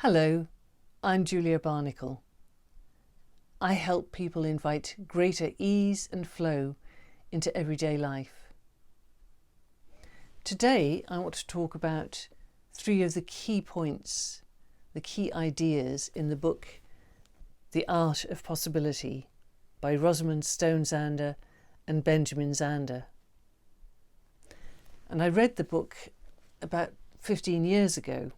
Hello, I'm Julia Barnickle. I help people invite greater ease and flow into everyday life. Today I want to talk about 3 of the key points, the key ideas in the book The Art of Possibility by Rosamund Zander and Benjamin Zander. And I read the book about 15 years ago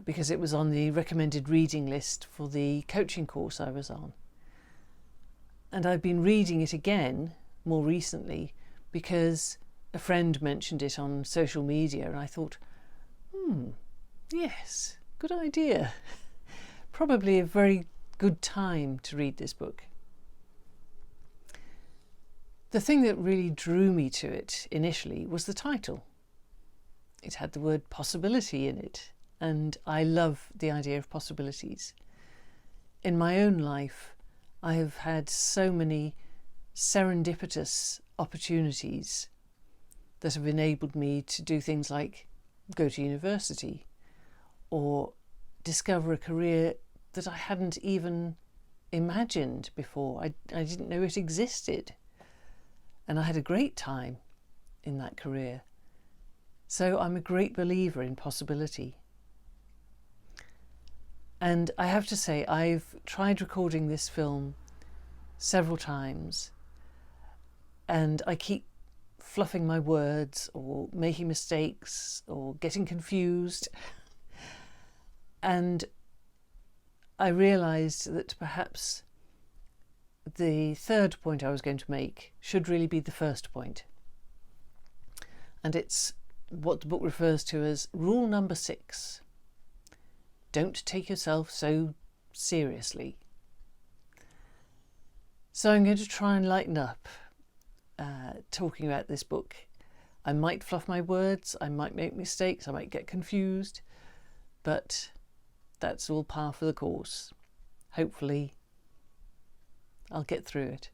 because it was on the recommended reading list for the coaching course I was on. And I've been reading it again more recently because a friend mentioned it on social media, and I thought, yes, good idea. Probably a very good time to read this book. The thing that really drew me to it initially was the title. It had the word possibility in it, and I love the idea of possibilities. In my own life, I have had so many serendipitous opportunities that have enabled me to do things like go to university or discover a career that I hadn't even imagined before. I didn't know it existed. And I had a great time in that career. So I'm a great believer in possibility. And I have to say, I've tried recording this film several times, and I keep fluffing my words or making mistakes or getting confused. And I realised that perhaps the third point I was going to make should really be the first point. And it's what the book refers to as rule number 6. Don't take yourself so seriously. So I'm going to try and lighten up talking about this book. I might fluff my words, I might make mistakes, I might get confused, but that's all par for the course. Hopefully I'll get through it.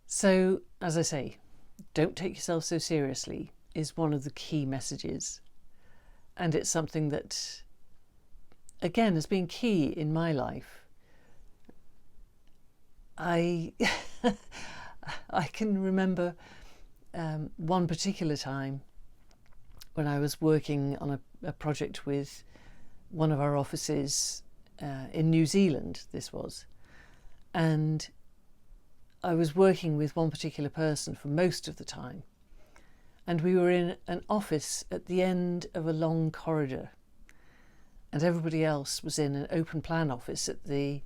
So, as I say, don't take yourself so seriously is one of the key messages. And it's something that, again, has been key in my life. I can remember one particular time when I was working on a project with one of our offices in New Zealand, this was. And I was working with one particular person for most of the time. And we were in an office at the end of a long corridor, and everybody else was in an open plan office at the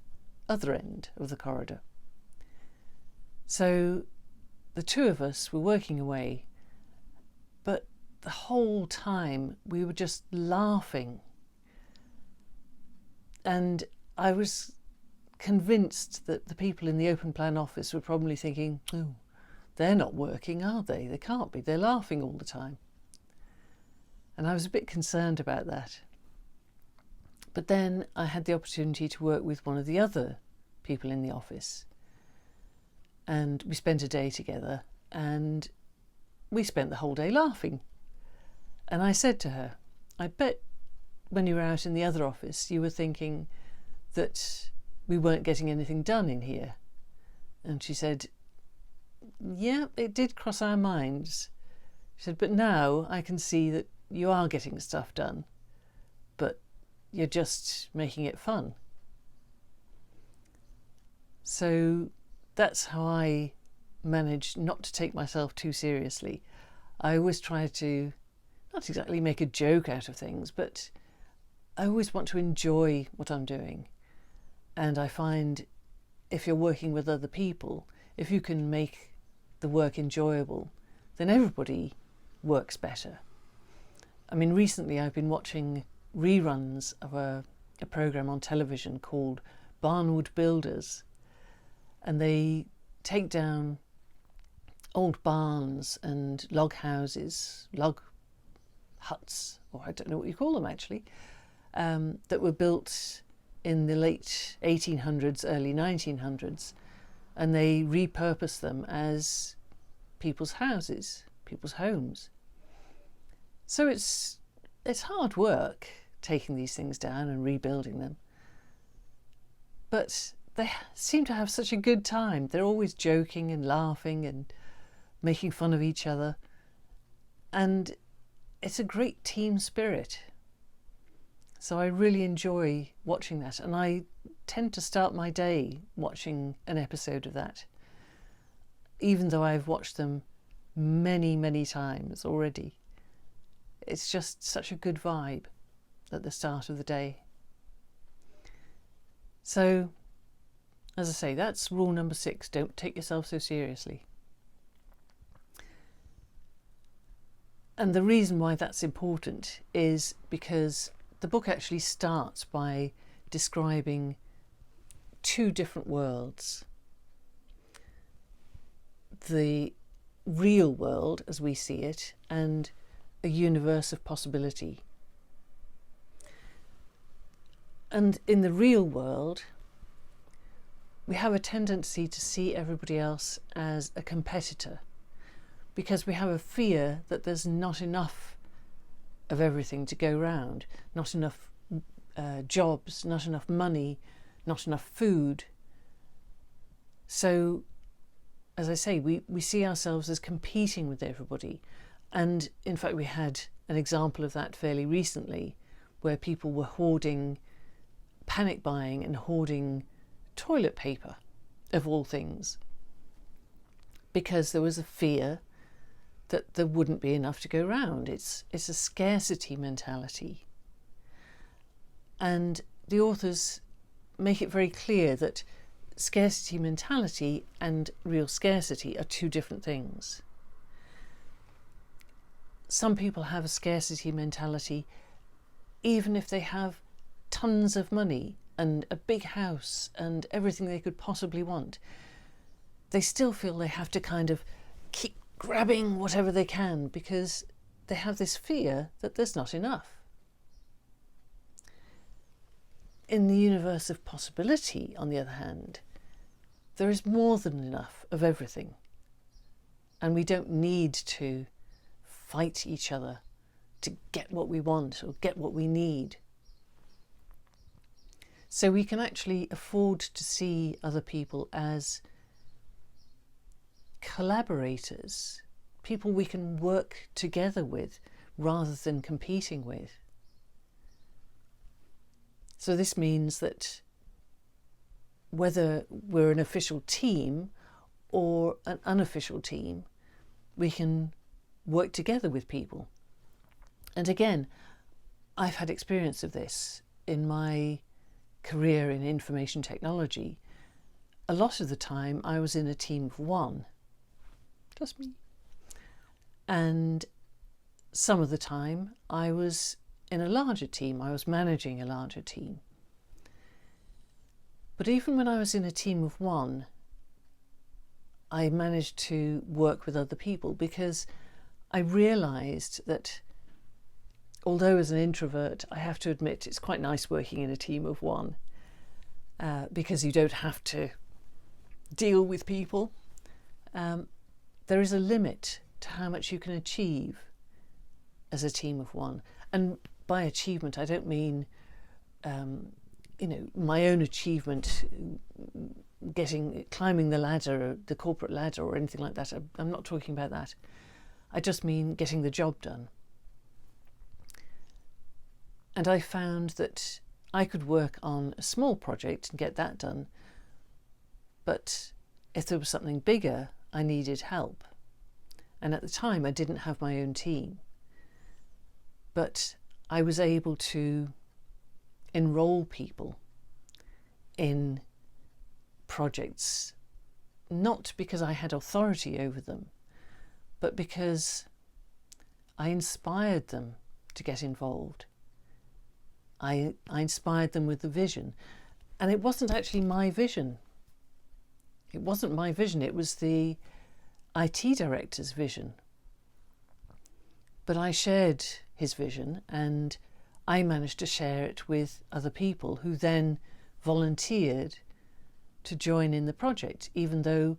other end of the corridor. So the 2 of us were working away, but the whole time we were just laughing. And I was convinced that the people in the open plan office were probably thinking, oh, they're not working, are they? They can't be. They're laughing all the time. And I was a bit concerned about that. But then I had the opportunity to work with one of the other people in the office. And we spent a day together, and we spent the whole day laughing. And I said to her, I bet when you were out in the other office, you were thinking that we weren't getting anything done in here. And she said, yeah, it did cross our minds. She said, but now I can see that you are getting stuff done, but you're just making it fun. So that's how I manage not to take myself too seriously. I always try to not exactly make a joke out of things, but I always want to enjoy what I'm doing. And I find if you're working with other people, if you can make the work enjoyable, then everybody works better. I mean, recently I've been watching reruns of a programme on television called Barnwood Builders, and they take down old barns and log houses, log huts, or I don't know what you call them actually, that were built in the late 1800s, early 1900s, and they repurpose them as people's houses, people's homes. So it's it's hard work taking these things down and rebuilding them. But they seem to have such a good time. They're always joking and laughing and making fun of each other. And it's a great team spirit. So I really enjoy watching that. And I tend to start my day watching an episode of that, even though I've watched them many, many times already. It's just such a good vibe at the start of the day. So, as I say, that's rule number 6. Don't take yourself so seriously. And the reason why that's important is because the book actually starts by describing 2 different worlds. The real world as we see it, and a universe of possibility. And in the real world, we have a tendency to see everybody else as a competitor, because we have a fear that there's not enough of everything to go round, not enough jobs, not enough money, not enough food. So, as I say, we see ourselves as competing with everybody. And in fact, we had an example of that fairly recently, where people were hoarding, panic buying and hoarding toilet paper, of all things, because there was a fear that there wouldn't be enough to go round. It's a scarcity mentality. And the authors make it very clear that scarcity mentality and real scarcity are 2 different things. Some people have a scarcity mentality even if they have tons of money and a big house and everything they could possibly want. They still feel they have to kind of keep grabbing whatever they can because they have this fear that there's not enough. In the universe of possibility, on the other hand, there is more than enough of everything, and we don't need to fight each other to get what we want or get what we need. So we can actually afford to see other people as collaborators, people we can work together with rather than competing with. So this means that whether we're an official team or an unofficial team, we can work together with people. And again, I've had experience of this in my career in information technology. A lot of the time I was in a team of 1, just me. And some of the time I was in a larger team, I was managing a larger team. But even when I was in a team of 1, I managed to work with other people because I realised that although as an introvert, I have to admit it's quite nice working in a team of 1 because you don't have to deal with people. There is a limit to how much you can achieve as a team of 1. And by achievement, I don't mean, my own achievement, climbing the ladder, the corporate ladder or anything like that. I'm not talking about that. I just mean getting the job done. And I found that I could work on a small project and get that done. But if there was something bigger, I needed help. And at the time, I didn't have my own team. But I was able to enroll people in projects, not because I had authority over them, but because I inspired them to get involved. I inspired them with the vision. And it wasn't actually my vision. It wasn't my vision, it was the IT director's vision. But I shared his vision and I managed to share it with other people who then volunteered to join in the project, even though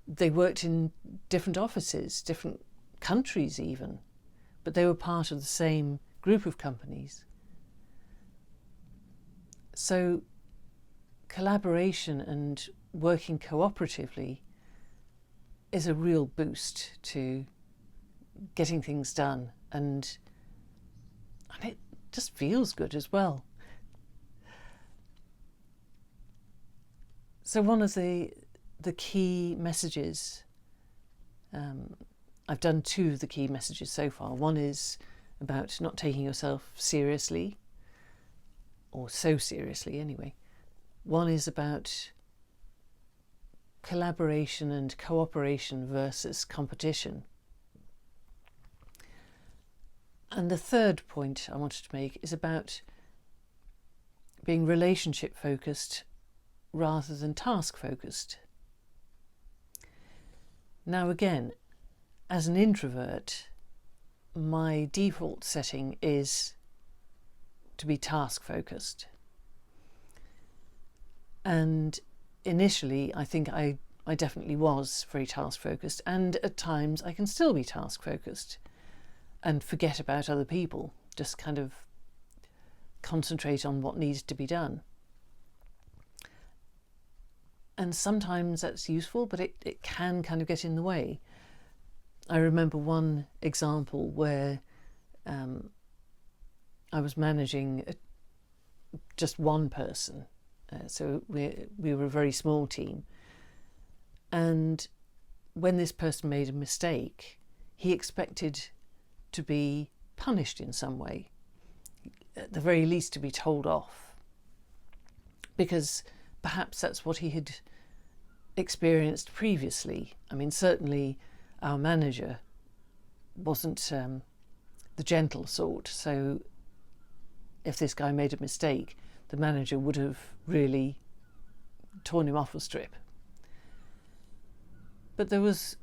they worked in different offices, different countries even, but they were part of the same group of companies. So collaboration and working cooperatively is a real boost to getting things done, and it just feels good as well. So one of the key messages, I've done 2 of the key messages so far. One is about not taking yourself seriously, or so seriously anyway. One is about collaboration and cooperation versus competition. And the third point I wanted to make is about being relationship focused rather than task focused. Now again, as an introvert, my default setting is to be task focused. And initially, I think I definitely was very task focused, and at times I can still be task focused and forget about other people, just kind of concentrate on what needs to be done. And sometimes that's useful, but it can kind of get in the way. I remember one example where I was managing just one person. So we were a very small team. And when this person made a mistake, he expected to be punished in some way, at the very least to be told off, because perhaps that's what he had experienced previously. I mean, certainly our manager wasn't the gentle sort, so if this guy made a mistake, the manager would have really torn him off a strip. But there was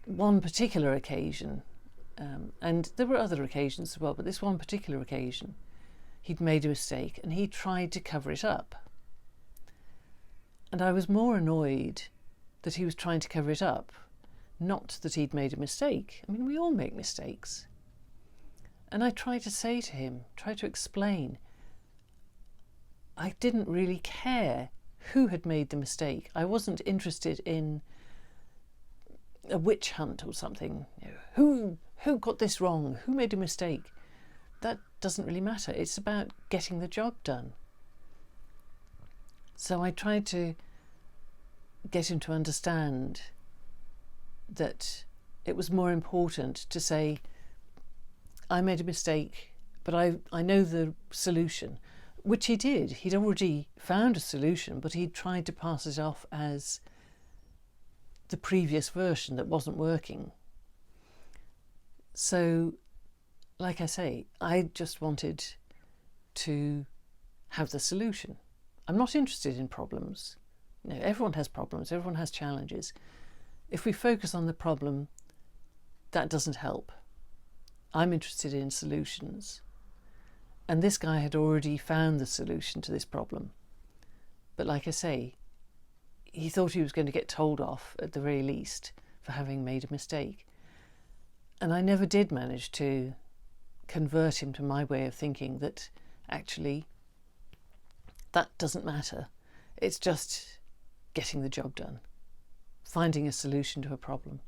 one particular occasion, and there were other occasions as well, but this one particular occasion, he'd made a mistake and he tried to cover it up. And I was more annoyed that he was trying to cover it up, not that he'd made a mistake. I mean, we all make mistakes. And I tried to say to him, try to explain, I didn't really care who had made the mistake. I wasn't interested in a witch hunt or something. Who got this wrong? Who made a mistake? That doesn't really matter. It's about getting the job done. So I tried to get him to understand that it was more important to say, I made a mistake, but I know the solution, which he did. He'd already found a solution, but he'd tried to pass it off as the previous version that wasn't working. So, like I say, I just wanted to have the solution. I'm not interested in problems. You know, everyone has problems, everyone has challenges. If we focus on the problem, that doesn't help. I'm interested in solutions. And this guy had already found the solution to this problem. But like I say, he thought he was going to get told off at the very least for having made a mistake. And I never did manage to convert him to my way of thinking that actually that doesn't matter. It's just getting the job done, finding a solution to a problem.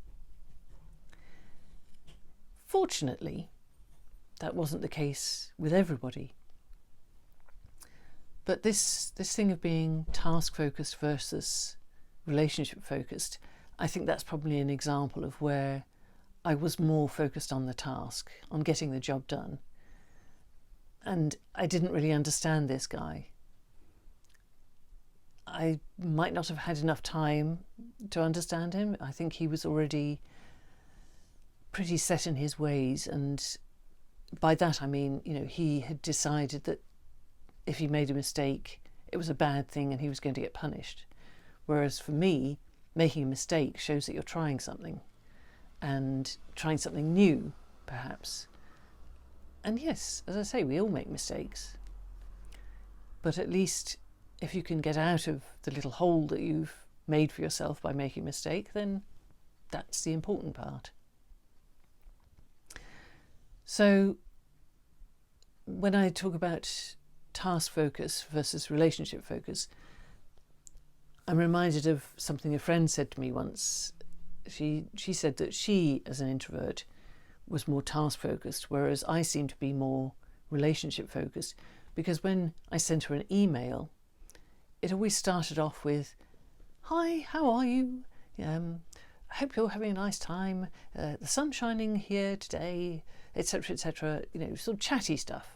Fortunately, that wasn't the case with everybody. But this thing of being task-focused versus relationship-focused, I think that's probably an example of where I was more focused on the task, on getting the job done. And I didn't really understand this guy. I might not have had enough time to understand him. I think he was already pretty set in his ways, and by that I mean, you know, he had decided that if he made a mistake, it was a bad thing and he was going to get punished. Whereas for me, making a mistake shows that you're trying something, and trying something new, perhaps. And yes, as I say, we all make mistakes. But at least if you can get out of the little hole that you've made for yourself by making a mistake, then that's the important part. So when I talk about task focus versus relationship focus, I'm reminded of something a friend said to me once. She said that she, as an introvert, was more task focused, whereas I seem to be more relationship focused, because when I sent her an email, it always started off with, "Hi, how are you? I hope you're having a nice time. The sun's shining here today," etc., etc. Sort of chatty stuff.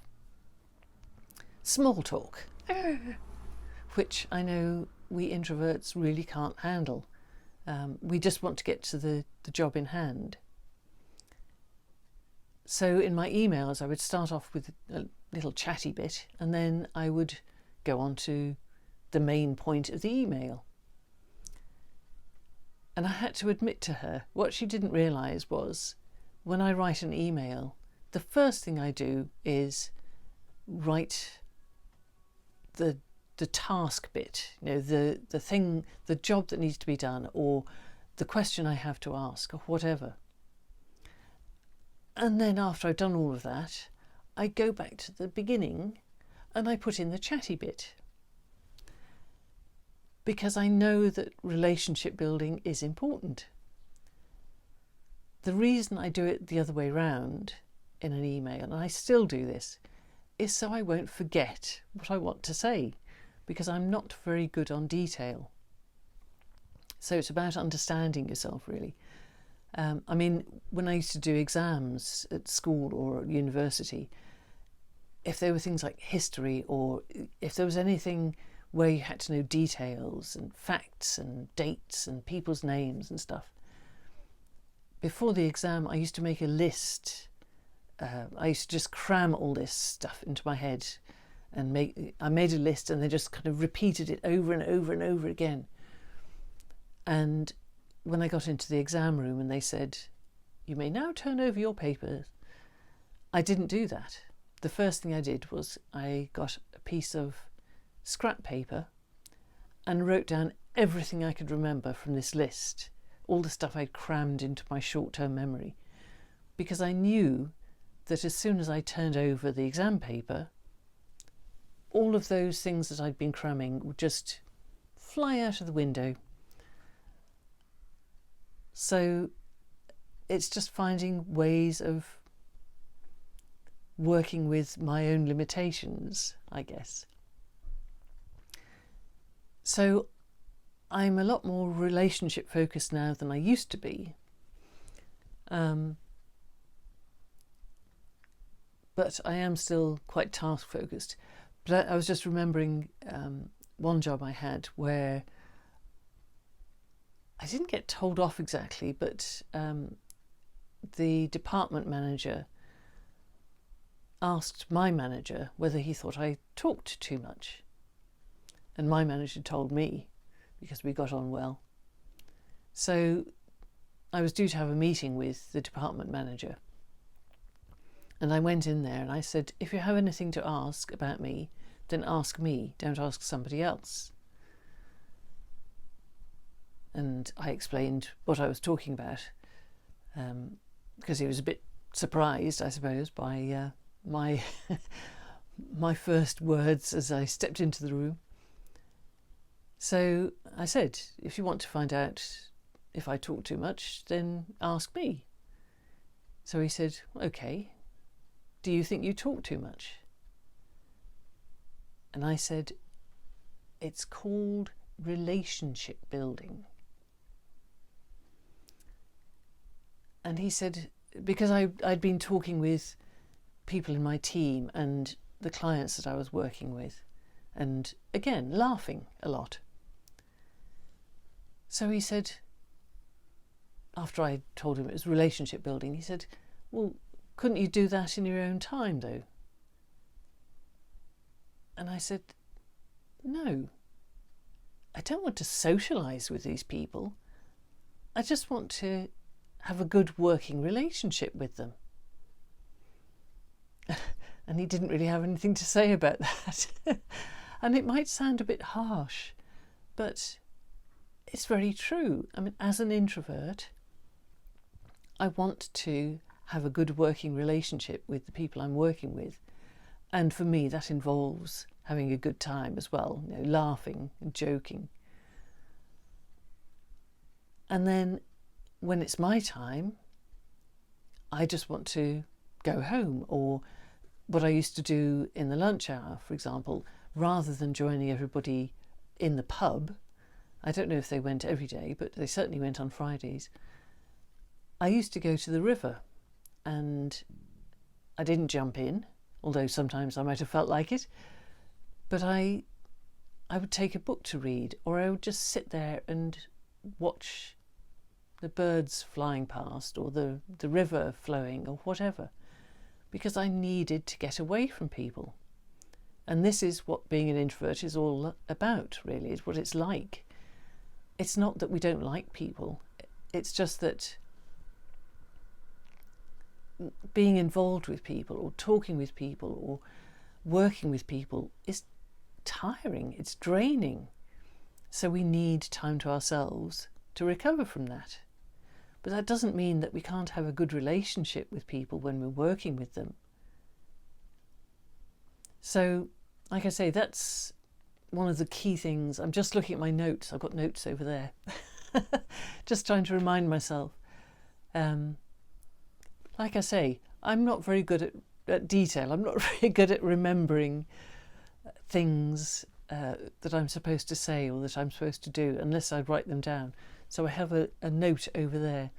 Small talk, which I know we introverts really can't handle. We just want to get to the job in hand. So in my emails, I would start off with a little chatty bit, and then I would go on to the main point of the email. And I had to admit to her, what she didn't realise was, when I write an email, the first thing I do is write the task bit, the thing, the job that needs to be done, or the question I have to ask, or whatever. And then after I've done all of that, I go back to the beginning and I put in the chatty bit. Because I know that relationship building is important. The reason I do it the other way round in an email, and I still do this, is so I won't forget what I want to say, because I'm not very good on detail. So it's about understanding yourself, really. When I used to do exams at school or at university, if there were things like history, or if there was anything where you had to know details and facts and dates and people's names and stuff, before the exam I used to make a list. I used to just cram all this stuff into my head, and I made a list and then just kind of repeated it over and over and over again. And when I got into the exam room and they said, "You may now turn over your papers," I didn't do that. The first thing I did was I got a piece of scrap paper and wrote down everything I could remember from this list, all the stuff I'd crammed into my short-term memory, because I knew that as soon as I turned over the exam paper, all of those things that I'd been cramming would just fly out of the window. So it's just finding ways of working with my own limitations, I guess. So I'm a lot more relationship focused now than I used to be. But I am still quite task focused. But I was just remembering one job I had where I didn't get told off exactly, but the department manager asked my manager whether he thought I talked too much. And my manager told me, because we got on well. So I was due to have a meeting with the department manager. And I went in there and I said, "If you have anything to ask about me, then ask me, don't ask somebody else." And I explained what I was talking about, because he was a bit surprised, I suppose, by my my first words as I stepped into the room. So I said, "If you want to find out if I talk too much, then ask me." So he said, "Okay, do you think you talk too much?" And I said, "It's called relationship building." And he said, because I'd been talking with people in my team and the clients that I was working with, and again, laughing a lot. So he said, after I told him it was relationship building, he said, "Well, couldn't you do that in your own time, though?" And I said, "No, I don't want to socialise with these people. I just want to have a good working relationship with them." And he didn't really have anything to say about that. And it might sound a bit harsh, but it's very true. I mean, as an introvert, I want to have a good working relationship with the people I'm working with. And for me, that involves having a good time as well, laughing and joking. And then when it's my time, I just want to go home. Or what I used to do in the lunch hour, for example, rather than joining everybody in the pub, I don't know if they went every day, but they certainly went on Fridays, I used to go to the river, and I didn't jump in, although sometimes I might have felt like it, but I would take a book to read, or I would just sit there and watch the birds flying past, or the river flowing, or whatever, because I needed to get away from people. And this is what being an introvert is all about, really. It's what it's like. It's not that we don't like people. It's just that being involved with people, or talking with people, or working with people is tiring. It's draining. So we need time to ourselves to recover from that. But that doesn't mean that we can't have a good relationship with people when we're working with them. So, like I say, that's one of the key things. I'm just looking at my notes. I've got notes over there. Just trying to remind myself. Like I say, I'm not very good at detail. I'm not very good at remembering things that I'm supposed to say or that I'm supposed to do unless I write them down. So I have a note over there,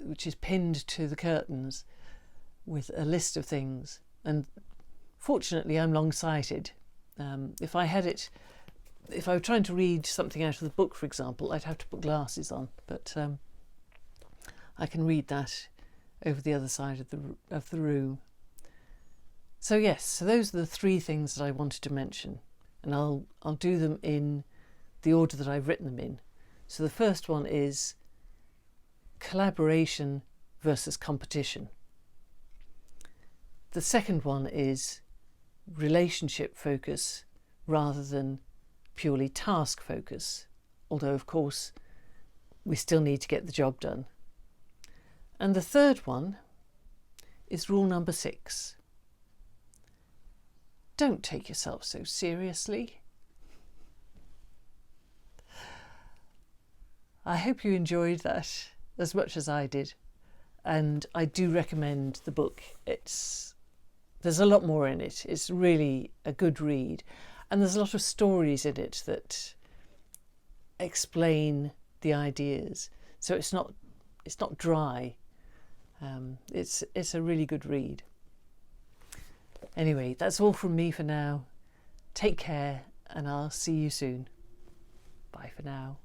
which is pinned to the curtains with a list of things. And fortunately, I'm long-sighted. If I were trying to read something out of the book, for example, I'd have to put glasses on. But I can read that over the other side of the room. So yes, so those are the three things that I wanted to mention, and I'll do them in the order that I've written them in. So the first one is collaboration versus competition. The second one is relationship focus rather than purely task focus, although of course we still need to get the job done. And the third one is rule number 6. Don't take yourself so seriously. I hope you enjoyed that as much as I did, and I do recommend the book. There's a lot more in it. It's really a good read, and there's a lot of stories in it that explain the ideas. So it's not dry. It's a really good read. Anyway, that's all from me for now. Take care, and I'll see you soon. Bye for now.